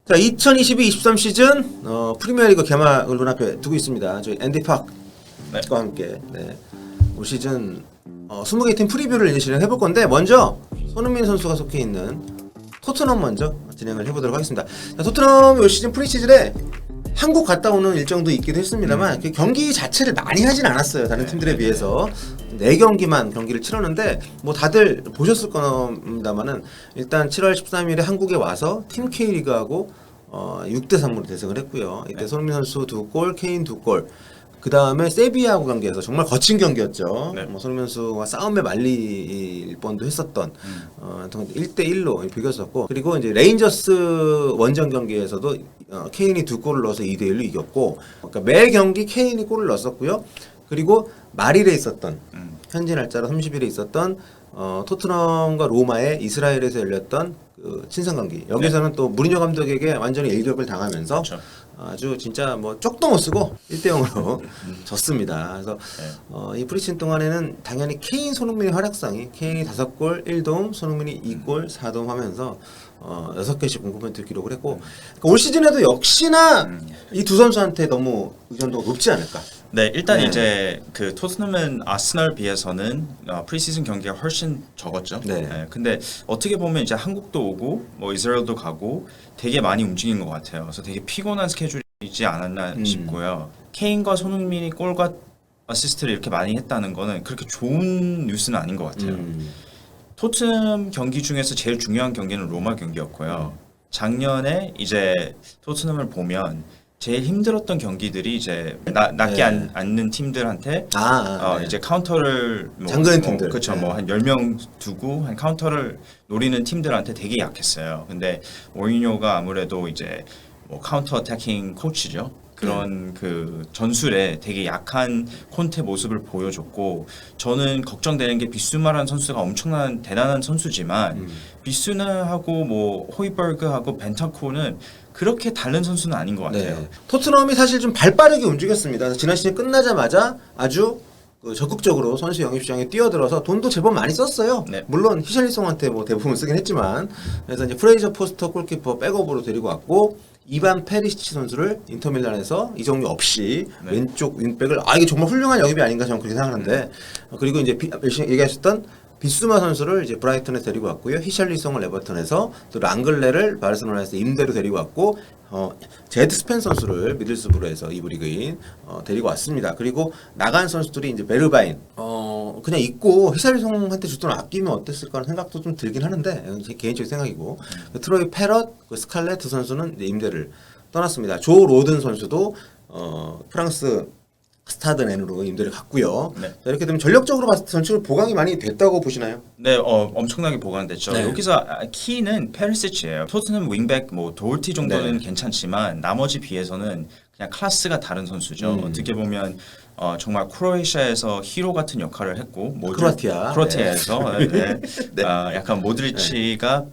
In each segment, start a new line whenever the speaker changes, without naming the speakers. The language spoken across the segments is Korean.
자, 2022-23 시즌 프리미어리그 개막을 눈앞에 두고 있습니다. 저희 앤디 팍과 함께 올 시즌 20개 팀 프리뷰를 이제 진행해 볼 건데, 먼저 손흥민 선수가 속해 있는 토트넘 먼저 진행을 해보도록 하겠습니다. 자, 토트넘이 올 시즌 프리시즌에 한국 갔다 오는 일정도 있기도 했습니다만 그 경기 자체를 많이 하진 않았어요. 다른 팀들에 비해서 4경기만 경기를 치렀는데, 뭐 다들 보셨을 겁니다만은 일단 7월 13일에 한국에 와서 팀 K리그하고 6대3으로 대승을 했고요. 이때 손흥민 선수 2골, 케인 2골. 그 다음에 세비야하고 경기에서 정말 거친 경기였죠. 뭐 손흥민 선수가 싸움에 말릴 뻔도 했었던 1대1로 비겼었고, 그리고 이제 레인저스 원정 경기에서도 케인이 2골을 넣어서 2대1로 이겼고, 그러니까 매 경기 케인이 골을 넣었었고요. 그리고 말일에 있었던 현지 날짜로 30일에 있었던 토트넘과 로마의 이스라엘에서 열렸던 그 친선 경기, 여기서는 또 무리뉴 감독에게 완전히 일격을 당하면서 아주 진짜 뭐 쪽도 못 쓰고 1대0으로 졌습니다. 그래서 이 프리시즌 동안에는 당연히 케인, 손흥민의 활약상이, 케인이 5골 1도움, 손흥민이 2골 4도움 하면서 6개씩 공포포인트 기록을 했고, 그러니까 올 시즌에도 역시나 이 두 선수한테 너무 의존도가 높지 않을까.
네, 일단 이제 그 토트넘은 아스널 비해서는 프리시즌 경기가 훨씬 적었죠. 근데 어떻게 보면 이제 한국도 오고 뭐 이스라엘도 가고 되게 많이 움직인 것 같아요. 그래서 되게 피곤한 스케줄이지 않았나 싶고요. 케인과 손흥민이 골과 어시스트를 이렇게 많이 했다는 거는 그렇게 좋은 뉴스는 아닌 것 같아요. 토트넘 경기 중에서 제일 중요한 경기는 로마 경기였고요. 작년에 이제 토트넘을 보면 제일 힘들었던 경기들이 이제 낮게 않는 팀들한테 이제 카운터를
장거리 팀들,
그렇죠. 뭐 한 10명 두고 한 카운터를 노리는 팀들한테 되게 약했어요. 근데 모리뉴가 아무래도 이제 뭐 카운터 어태킹 코치죠. 그런 그 전술에 되게 약한 콘테 모습을 보여줬고, 저는 걱정되는 게 비수마라는 선수가 엄청난 대단한 선수지만 비수나하고 뭐 호이버그하고 벤탄쿠르는 그렇게 다른 선수는 아닌 것 같아요.
토트넘이 사실 좀 발빠르게 움직였습니다. 지난 시즌 끝나자마자 아주 적극적으로 선수 영입 시장에 뛰어들어서 돈도 제법 많이 썼어요. 물론 히샬리송한테 뭐 대부분 쓰긴 했지만, 그래서 이제 프레이저 포스터 골키퍼 백업으로 데리고 왔고, 이반 페리시치 선수를 인터밀란에서 이적료 없이 왼쪽 윙백을, 이게 정말 훌륭한 영입이 아닌가 저는 그렇게 생각하는데, 그리고 이제 얘기하셨던 비수마 선수를 이제 브라이턴에 데리고 왔고요. 히샬리송을 에버턴에서, 또 랑글레를 바르셀로나에서 임대로 데리고 왔고, 제드 스펜 선수를 미들스브르에서 2부 리그인 데리고 왔습니다. 그리고 나간 선수들이 이제 베르바인 그냥 있고 히샬리송한테 줄 돈 아끼면 어땠을까 하는 생각도 좀 들긴 하는데, 제 개인적인 생각이고, 트로이 페럿, 스칼렛 두 선수는 이제 임대를 떠났습니다. 조 로든 선수도 프랑스 스타드넨으로 임대를 갔고요. 자, 이렇게 되면 전력적으로 봤을 때 전체적으로 보강이 많이 됐다고 보시나요?
네, 엄청나게 보강됐죠. 여기서 키는 페리시치예요. 토트넘 윙백 뭐 도울티 정도는 괜찮지만 나머지 비해서는 그냥 클래스가 다른 선수죠. 어떻게 보면 정말 크로에시아에서 히로 같은 역할을 했고, 크로아티아에서 약간 모드리치가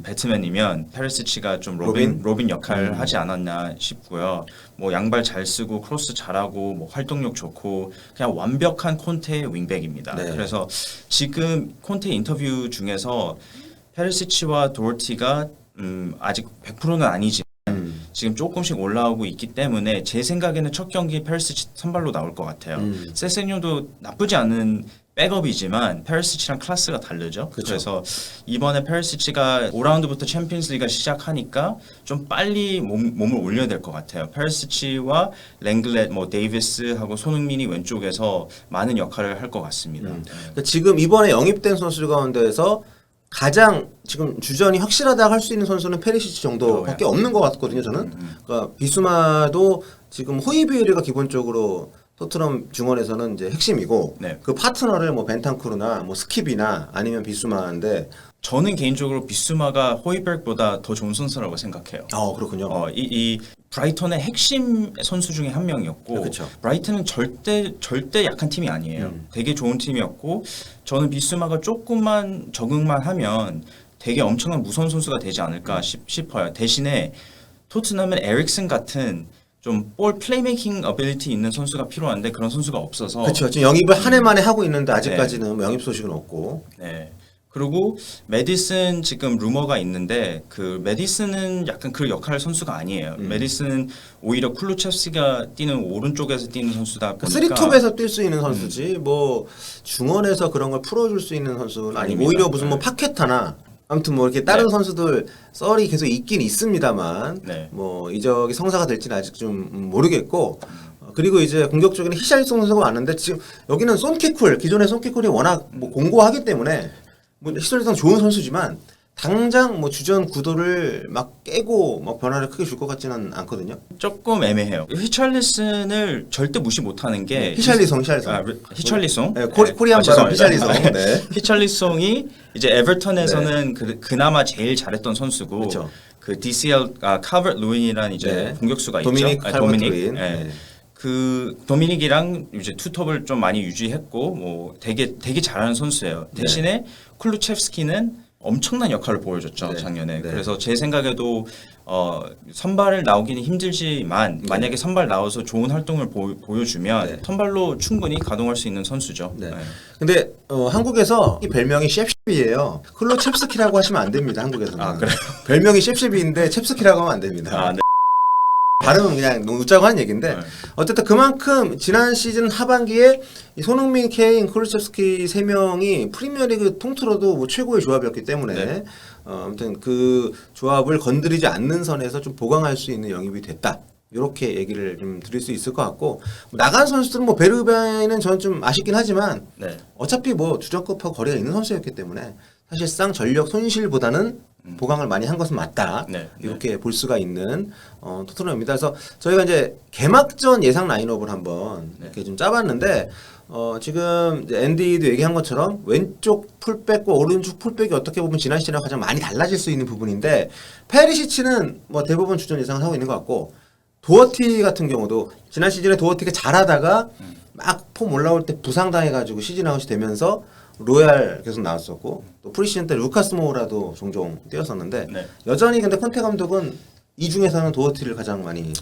배트맨이면 페리시치가 좀 로빈 역할을 하지 않았나 싶고요. 뭐 양발 잘 쓰고 크로스 잘하고 뭐 활동력 좋고 그냥 완벽한 콘테의 윙백입니다. 그래서 지금 콘테 인터뷰 중에서 페리시치와 도르티가 아직 100%는 아니지만 지금 조금씩 올라오고 있기 때문에 제 생각에는 첫 경기 페리시치 선발로 나올 것 같아요. 세세뇨도 나쁘지 않은 백업이지만 페리시치랑 클래스가 다르죠. 그래서 이번에 페리시치가 5라운드부터 챔피언스리그가 시작하니까 좀 빨리 몸을 올려야 될 것 같아요. 페리시치와 랭글렛, 뭐 데이비스하고 손흥민이 왼쪽에서 많은 역할을 할 것 같습니다.
그러니까 지금 이번에 영입된 선수 가운데에서 가장 지금 주전이 확실하다 할 수 있는 선수는 페리시치 정도밖에 없는 것 같거든요, 저는. 그러니까 비수마도 지금 호이비에르가 기본적으로 토트넘 중원에서는 이제 핵심이고, 그 파트너를 뭐 벤탄쿠르나 뭐 스킵이나 아니면 비수마인데,
저는 개인적으로 비수마가 호이berg보다 더 좋은 선수라고 생각해요.
그렇군요.
이 브라이턴의 핵심 선수 중에 한 명이었고, 브라이턴은 절대 약한 팀이 아니에요. 되게 좋은 팀이었고, 저는 비수마가 조금만 적응만 하면 되게 엄청난 무서운 선수가 되지 않을까 싶어요. 대신에 토트넘은 에릭슨 같은 좀 볼 플레이메이킹 어빌리티 있는 선수가 필요한데 그런 선수가 없어서.
그렇죠. 지금 영입을 한 해 만에 하고 있는데 아직까지는 영입 소식은 없고.
그리고 메디슨 지금 루머가 있는데 그 메디슨은 약간 그 역할 선수가 아니에요. 메디슨은 오히려 쿨루체스키가 뛰는 오른쪽에서 뛰는 선수다 보니까
쓰리톱에서 뛸 수 있는 선수지 뭐 중원에서 그런 걸 풀어줄 수 있는 선수는 아니고
아닙니다.
오히려 무슨 뭐 파케타나 아무튼 뭐 이렇게 다른 선수들 썰이 계속 있긴 있습니다만
네.
뭐 이적이 성사가 될지는 아직 좀 모르겠고 그리고 이제 공격적인 히샬리송 선수가 왔는데 지금 여기는 손키쿨 기존의 손키쿨이 워낙 뭐 공고하기 때문에 뭐 히샬리송 좋은 선수지만 당장 뭐 주전 구도를 막 깨고 막 변화를 크게 줄 것 같지는 않거든요.
조금 애매해요. 히찰리슨을 절대 무시 못하는 게
히샬리송.
히찰리송.
네, 코리안 바람 히샬리송. 네.
히찰리송이 이제 에버턴에서는 그나마 제일 잘했던 선수고
그렇죠.
그 DCL 카버트 루인이라는 이제
네.
공격수가
도미닉
있죠.
칼버트
도미닉.
루인.
네.
네.
그 도미닉이랑 이제 투톱을 좀 많이 유지했고 뭐 되게 잘하는 선수예요. 대신에 쿨루체프스키는 엄청난 역할을 보여줬죠
네.
작년에.
네.
그래서 제 생각에도 선발을 나오기는 힘들지만
네.
만약에 선발 나와서 좋은 활동을 보여주면
네.
선발로 충분히 가동할 수 있는 선수죠.
네.
네.
근데 한국에서 이 별명이 셰프이에요. 클로첵스키라고 하시면 안 됩니다. 한국에서는.
아, 그래요?
별명이 셰프인데 첵스키라고 하면 안 됩니다.
아, 네.
발음은 그냥 웃자고 한 얘기인데
네.
어쨌든 그만큼 지난 시즌 하반기에 이 손흥민, 케인, 클루체스키 세 명이 프리미어리그 통틀어도 뭐 최고의 조합이었기 때문에
네.
아무튼 그 조합을 건드리지 않는 선에서 좀 보강할 수 있는 영입이 됐다. 이렇게 얘기를 좀 드릴 수 있을 것 같고 나간 선수들은 뭐 베르바이는 저는 좀 아쉽긴 하지만
네.
어차피 뭐 주전급하고 거리가 있는 선수였기 때문에 사실상 전력 손실보다는 보강을 많이 한 것은 맞다.
네.
이렇게 볼 수가 있는 토트넘입니다. 그래서 저희가 이제 개막전 예상 라인업을 한번 이렇게 좀 짜봤는데 지금 이제 앤디도 얘기한 것처럼 왼쪽 풀백과 오른쪽 풀백이 어떻게 보면 지난 시즌과 가장 많이 달라질 수 있는 부분인데 페리시치는 뭐 대부분 주전 예상을 하고 있는 것 같고 도어티 같은 경우도 지난 시즌에 도어티가 잘하다가 막 폼 올라올 때 부상당해가지고 시즌 아웃이 되면서 로얄 계속 나왔었고 또 프리시즌 때 루카스 모우라도 종종 뛰었었는데
네.
여전히 근데 콘테 감독은 이 중에서는 도어티를 가장 많이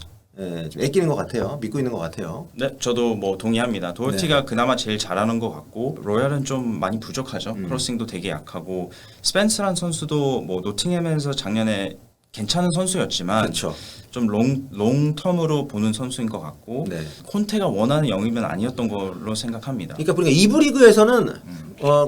좀 아끼는 것 같아요. 믿고 있는 것 같아요.
네, 저도 뭐 동의합니다. 도어티가
네.
그나마 제일 잘하는 것 같고 로얄은 좀 많이 부족하죠. 크로싱도 되게 약하고 스펜스란 선수도 뭐 노팅햄에서 작년에 괜찮은 선수였지만
그렇죠.
좀 롱텀으로 보는 선수인 것 같고
네.
콘테가 원하는 영입은 아니었던 걸로 생각합니다.
그러니까 우리가 2부 리그에서는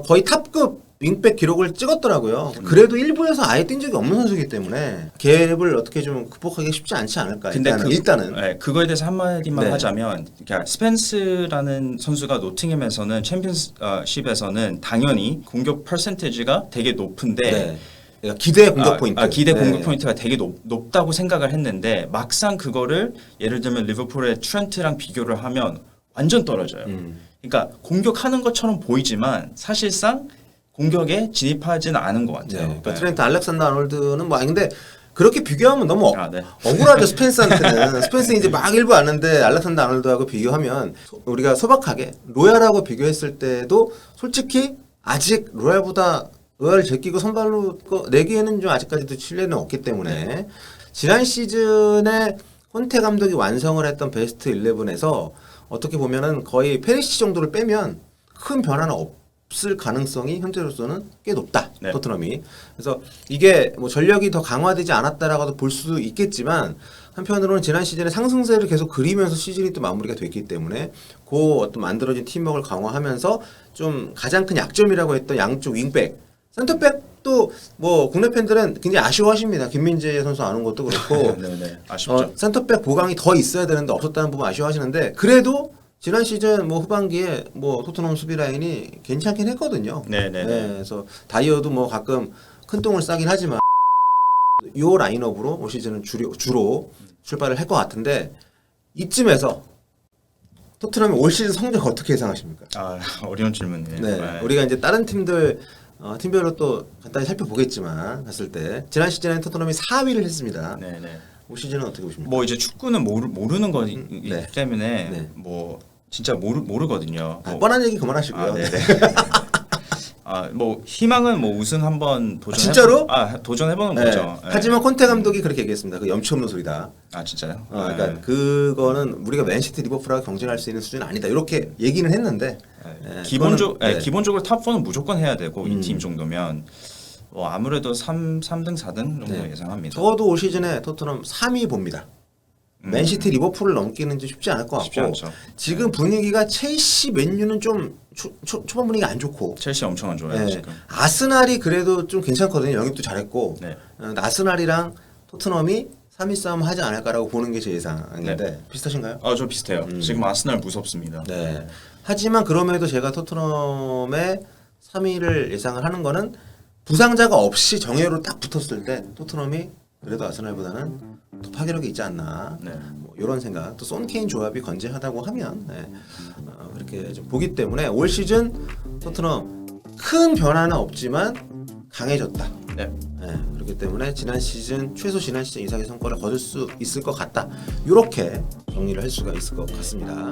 거의 탑급 윙백 기록을 찍었더라고요. 그래도 1부에서 아예 뛴 적이 없는 선수이기 때문에 갭을 어떻게 좀 극복하기 쉽지 않지 않을까.
근데
일단은.
네, 그거에 대해서 한마디만
네.
하자면 그러니까 스펜스라는 선수가 노팅햄에서는 챔피언십에서는 당연히 공격 퍼센테이지가 되게 높은데
네. 그러니까 기대 공격 포인트.
기대
네.
공격 포인트가 되게 높다고 생각을 했는데 막상 그거를 예를 들면 리버풀의 트렌트랑 비교를 하면 완전 떨어져요. 그러니까 공격하는 것처럼 보이지만 사실상 공격에 진입하지는 않은 것 같아요.
네. 그러니까 트렌트 알렉산더 아놀드는 뭐 근데 그렇게 비교하면 너무
네.
억울하죠. 스펜스한테는. 스펜스 이제 막 일부 아는데 알렉산더 아놀드하고 비교하면 우리가 소박하게 로얄하고 비교했을 때도 솔직히 아직 로얄보다 로얄을 제끼고 선발로 내기에는 좀 아직까지도 신뢰는 없기 때문에 지난 시즌에 콘테 감독이 완성을 했던 베스트 11에서 어떻게 보면은 거의 페리시 정도를 빼면 큰 변화는 없을 가능성이 현재로서는 꽤 높다.
네.
토트넘이. 그래서 이게 뭐 전력이 더 강화되지 않았다라고도 볼 수도 있겠지만 한편으로는 지난 시즌에 상승세를 계속 그리면서 시즌이 또 마무리가 됐기 때문에 그 어떤 만들어진 팀워크를 강화하면서 좀 가장 큰 약점이라고 했던 양쪽 윙백 센터백도 뭐 국내 팬들은 굉장히 아쉬워하십니다. 김민재 선수 안 온 것도 그렇고
네. 아쉽죠.
센터백 보강이 더 있어야 되는데 없었다는 부분 아쉬워하시는데 그래도 지난 시즌 뭐 후반기에 뭐 토트넘 수비 라인이 괜찮긴 했거든요.
네.
그래서 다이어도 뭐 가끔 큰 똥을 싸긴 하지만 요 라인업으로 올 시즌은 주로 출발을 할 것 같은데 이쯤에서 토트넘의 올 시즌 성적 어떻게 예상하십니까?
어려운 질문이네요.
네. 우리가 이제 다른 팀들 팀별로 또 간단히 살펴보겠지만 봤을 때 지난 시즌에 토트넘이 4위를 했습니다.
네.
올 시즌은 어떻게 보십니까?
뭐 이제 축구는 모르는 거기
네.
때문에
네.
뭐 진짜 모르거든요. 뭐,
뻔한 얘기 그만하시고요.
네네. 뭐 희망은 뭐 우승 한번
진짜로?
도전해보는
네.
거죠. 네.
하지만 콘테 감독이 그렇게 얘기했습니다. 그 염치 없는 소리다.
진짜요?
그러니까 그거는 우리가 맨시티 리버풀하고 경쟁할 수 있는 수준은 아니다. 이렇게 얘기는 했는데 예,
기본적으로 탑 4는 무조건 해야 되고 이 팀 정도면 아무래도 3등 4등 정도
네.
예상합니다.
적어도 올 시즌에 토트넘 3위 봅니다. 맨시티 리버풀을 넘기는 게 쉽지 않을 것
쉽지
같고
않죠.
지금 분위기가 첼시 맨유는 좀 초반 분위기가 안 좋고
첼시 엄청 안 좋아요
네.
지금.
아스날이 그래도 좀 괜찮거든요. 영입도 잘했고
네.
아스날이랑 토트넘이 3위 싸움 하지 않을까라고 보는 게 제 예상인데
네.
비슷하신가요?
저 비슷해요. 지금 아스날 무섭습니다.
네. 하지만 그럼에도 제가 토트넘의 3위를 예상을 하는 거는 부상자가 없이 정예로 딱 붙었을 때 토트넘이 그래도 아스날보다는 더 파괴력이 있지 않나.
네.
뭐 이런 생각. 또 손케인 조합이 건재하다고 하면 그렇게 좀 보기 때문에 올 시즌 토트넘 큰 변화는 없지만 강해졌다.
네.
그렇기 때문에 최소 지난 시즌 이상의 성과를 거둘 수 있을 것 같다. 이렇게 정리를 할 수가 있을 것 같습니다.